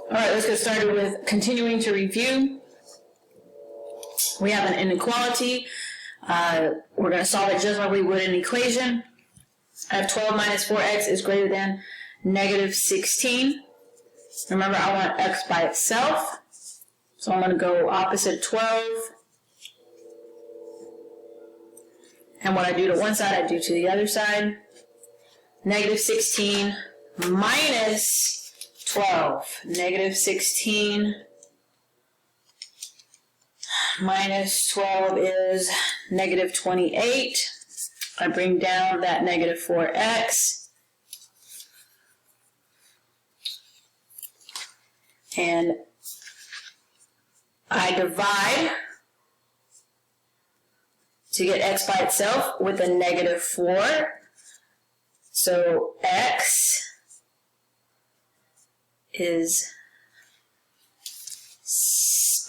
All right, let's get started with continuing to review. We have an inequality. We're going to solve it just like we would an equation. I have 12 minus 4x is greater than negative 16. Remember, I want x by itself. So I'm going to go opposite 12. And what I do to one side, I do to the other side. Negative 16 minus 12. Negative 16 minus 12 is negative 28. I bring down that negative 4x. And I divide to get x by itself with a negative 4. So x is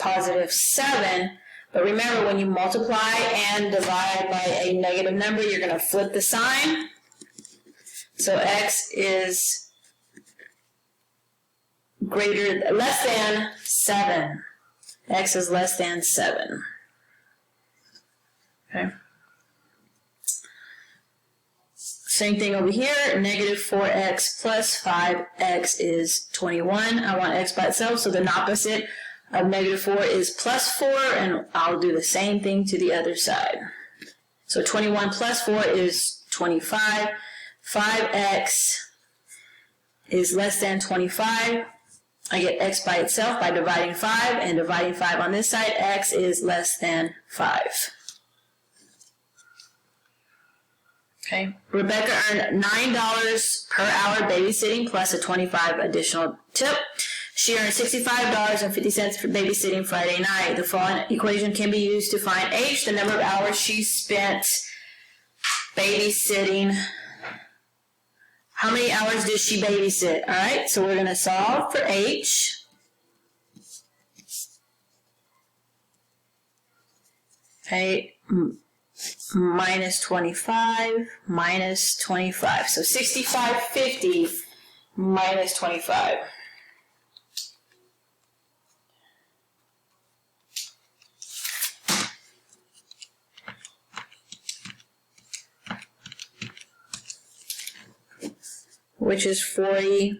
positive 7. But remember, when you multiply and divide by a negative number, you're going to flip the sign. So x is less than 7. X is less than 7. Okay. Same thing over here, negative 4x plus 5x is 21. I want x by itself, so the opposite of negative 4 is plus 4, and I'll do the same thing to the other side. So 21 plus 4 is 25. 5x is less than 25. I get x by itself by dividing 5, and dividing 5 on this side, x is less than 5. Okay. Rebecca earned $9 per hour babysitting plus a $25 additional tip. She earned $65.50 for babysitting Friday night. The following equation can be used to find H, the number of hours she spent babysitting. How many hours did she babysit? All right, so we're going to solve for H. Okay. Minus 25, minus 25. So 65.50 minus 25. Which is 40.5.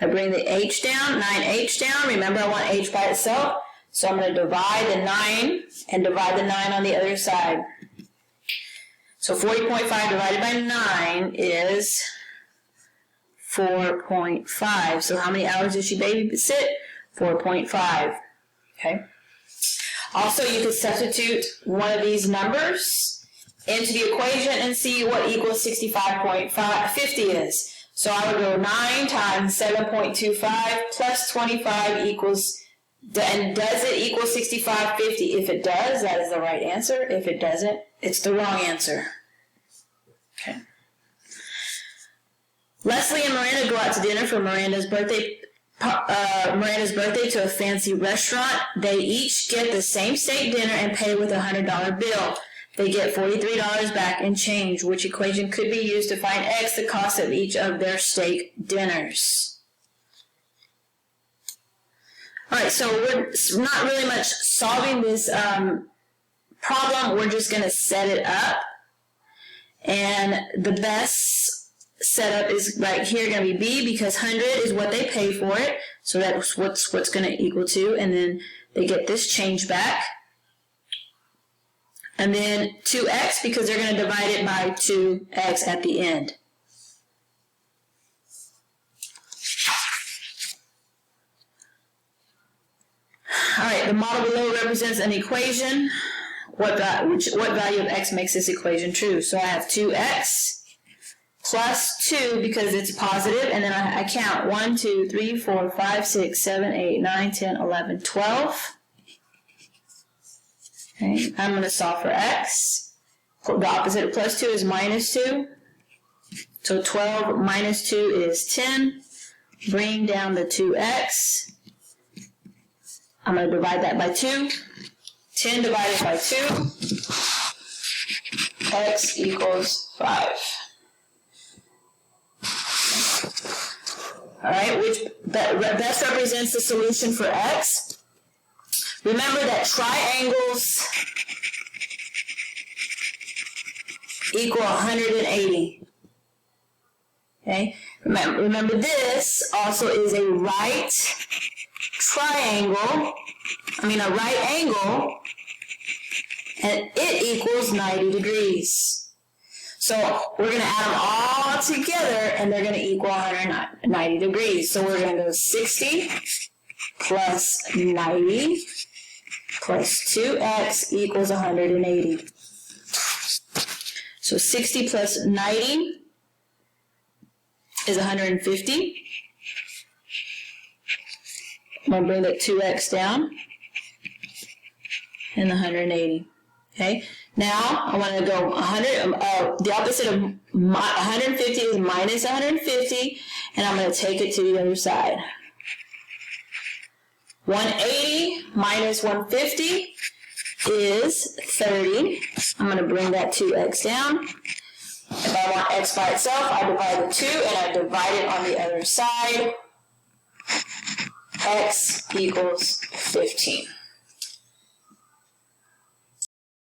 I bring the h down, 9h down. Remember, I want h by itself. So I'm going to divide the 9 and divide the 9 on the other side. So 40.5 divided by 9 is 4.5. So how many hours did she babysit? 4.5. Okay. Also, you could substitute one of these numbers into the equation and see what equals 65.50 is. So I would go 9 times 7.25 plus 25 equals, and does it equal 65.50? If it does, that is the right answer. If it doesn't, it's the wrong answer. Okay. Leslie and Miranda go out to dinner for Miranda's birthday to a fancy restaurant. They each get the same steak dinner and pay with a $100 bill. They get $43 back in change. Which equation could be used to find X, the cost of each of their steak dinners? All right, so we're not really much solving this problem. We're just going to set it up. And the best setup is right here going to be B, because 100 is what they pay for it. So that's what's going to equal to. And then they get this change back. And then 2x, because they're going to divide it by 2x at the end. All right, the model below represents an equation. What value of x makes this equation true? So I have 2x plus 2 because it's positive, and then I count 1, 2, 3, 4, 5, 6, 7, 8, 9, 10, 11, 12. Okay, I'm going to solve for x. The opposite of plus 2 is minus 2. So 12 minus 2 is 10. Bring down the 2x. I'm going to divide that by 2. 10 divided by 2. X equals 5. All right, which best represents the solution for x? Remember that triangles equal 180. Okay, remember this also is a right angle, and it equals 90 degrees. So we're going to add them all together, and they're going to equal 190 degrees. So we're going to go 60 plus 90 plus 2x equals 180. So 60 plus 90 is 150. I'm going to bring that 2x down and 180. Okay, now I want to go 100, the opposite of 150 is minus 150, and I'm going to take it to the other side. 180 minus 150 is 30. I'm going to bring that 2x down. If I want x by itself, I divide the 2 and I divide it on the other side. X equals 15.